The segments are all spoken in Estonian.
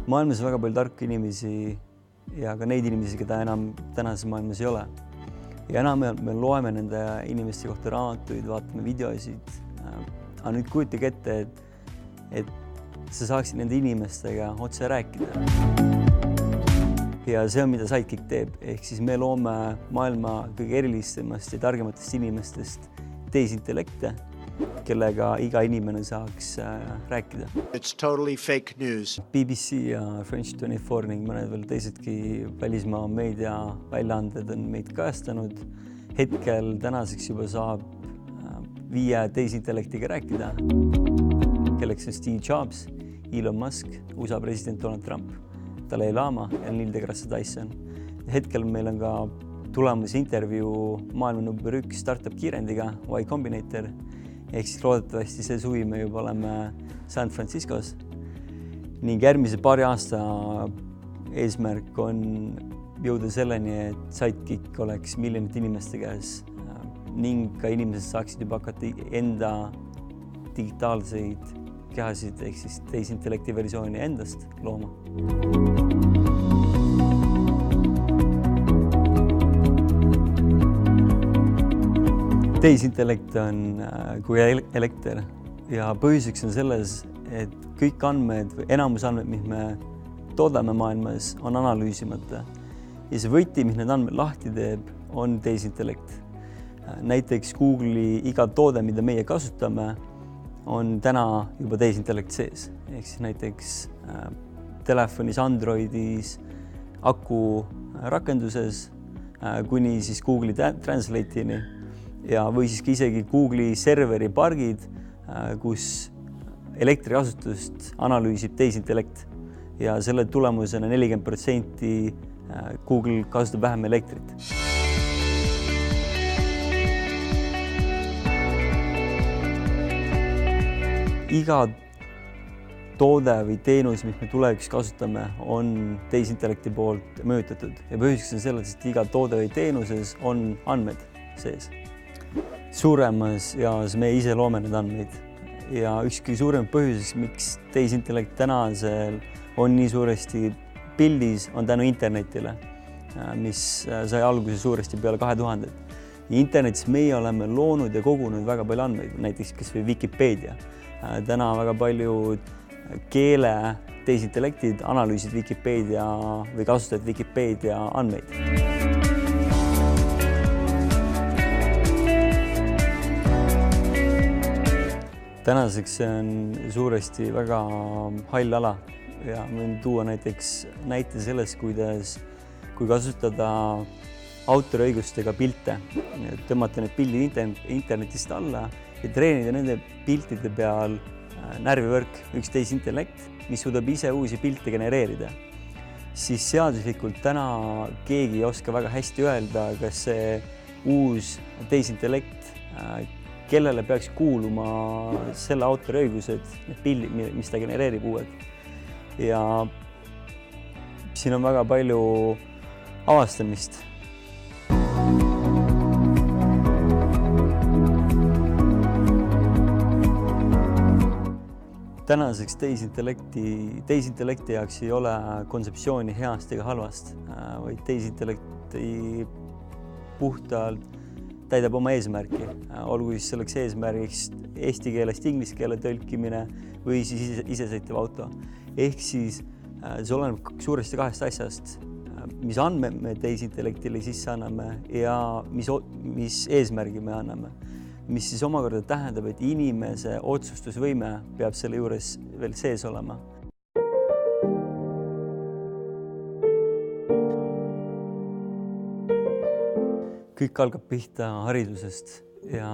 Maailmas on väga palju tarku inimesi ja ka neid inimesi, keda enam tänases maailmas ei ole. Ja enam me loeme nende inimeste kohta raamatuid, vaatame videosid. Aga nüüd kujutage ette, et sa saaksid nende inimestega otse rääkida. Ja see on, mida Sidekick teeb. Ehk siis me loome maailma kõige erilisemast ja targematest inimestest tehisintellekte, kellega iga inimene saaks rääkida. It's totally fake news. BBC ja French 24 ning mõned veel teisedki välismaa meediaväljaanded on meid kajastanud. Hetkel tänaseks juba saab 5 tehisintellektiga rääkida. Kelleks on Steve Jobs, Elon Musk, USA president Donald Trump, Dalai Lama ja Neil deGrasse Tyson. Hetkel meil on ka tulemas intervjuu maailma number 1 startup kiirendiga Y Combinator. Ehk siis loodetavasti see suvi me juba oleme San Franciscos ning järgmise paari aasta eesmärk on jõuda selleni, et Sidekick oleks miljonite inimeste käes ning ka inimesed saaksid juba hakata enda digitaalseid kehasid ehk siis tehisintellekti versiooni endast looma. Tehisintellekt on kui elekter ja põhjuseks on selles, et kõik andmed või enamus andmed, mis me toodame maailmas, on analüüsimata. Ja see võti, mis need andmed lahti teeb, on tehisintellekt. Näiteks Google'i iga toode, mida meie kasutame, on täna juba tehisintellekt sees. Ehk siis näiteks telefonis, Androidis, aku rakenduses kuni siis Google'i Translate'ini. Ja või siis isegi Google'i serveri pargid, kus elektrikasutust analüüsib tehisintellekt ja selle tulemusena 40% Google kasutab vähem elektrit. Iga toode või teenus, mis me tulevikus kasutame, on tehisintellekti poolt mõjutatud ja põhjuseks on selles, et iga toode või teenuses on andmed sees. Suuremas ja me ise loome need andmeid ja üks kõige suurem põhjuseks, miks tehisintellekt tänasel on nii suuresti pildis, on tänu internetile, mis sai alguse suuresti peale 2000. Internetis meie oleme loonud ja kogunud väga palju andmeid, näiteks kas või Wikipedia. Täna väga palju keele tehisintellektid analüüsid Wikipedia või kasutavad Wikipedia andmeid. Tänaseks see on suuresti väga hall ala ja võin tuua näiteks näite sellest, kui kasutada autoriõigustega pilte, tõmmata need pildid internetist alla ja treenida nende piltide peal närvivõrk, üks tehisintellekt, mis suudab ise uusi pilte genereerida. Siis seaduslikult täna keegi ei oska väga hästi öelda, kas see uus tehisintellekt kellele peaks kuuluma selle autoriõigused, need pildid, mis ta genereerib uued. Ja siin on väga palju avastamist. Tänaseks tehisintellekti jaoks ei ole kontseptsiooni heast ega halvast, vaid tehisintellekti puhtalt täidab oma eesmärki, olgu siis selleks eesmärgiks eesti keelest inglise keele tõlkimine või siis isesõitev auto. Ehk siis see oleneb suuresti 2 asjast, mis andmed me tehisintellektile sisse anname ja mis eesmärgi me anname, mis siis omakorda tähendab, et inimese otsustusvõime peab selle juures veel sees olema. Kõik algab pihta haridusest ja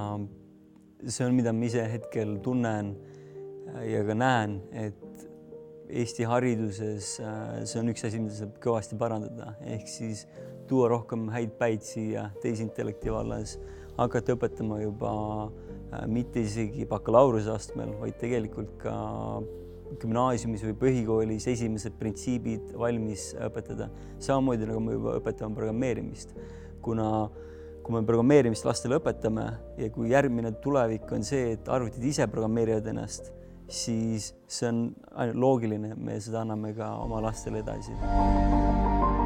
see on, mida ma ise hetkel tunnen ja ka näen, et Eesti hariduses see on üks asi, mida saab kõvasti parandada. Ehk siis tuua rohkem häid päid siia tehisintellekti vallas, hakata õpetama juba mitte isegi bakalaureuse astmel, vaid tegelikult ka gümnaasiumis või põhikoolis esimesed printsiibid valmis õpetada. Samamoodi nagu me juba õpetame programmeerimist, kuna kui me programmeerimist lastele õpetame ja kui järgmine tulevik on see, et arvutid ise programmeerivad ennast, siis see on ainult loogiline, me seda anname ka oma lastele edasi.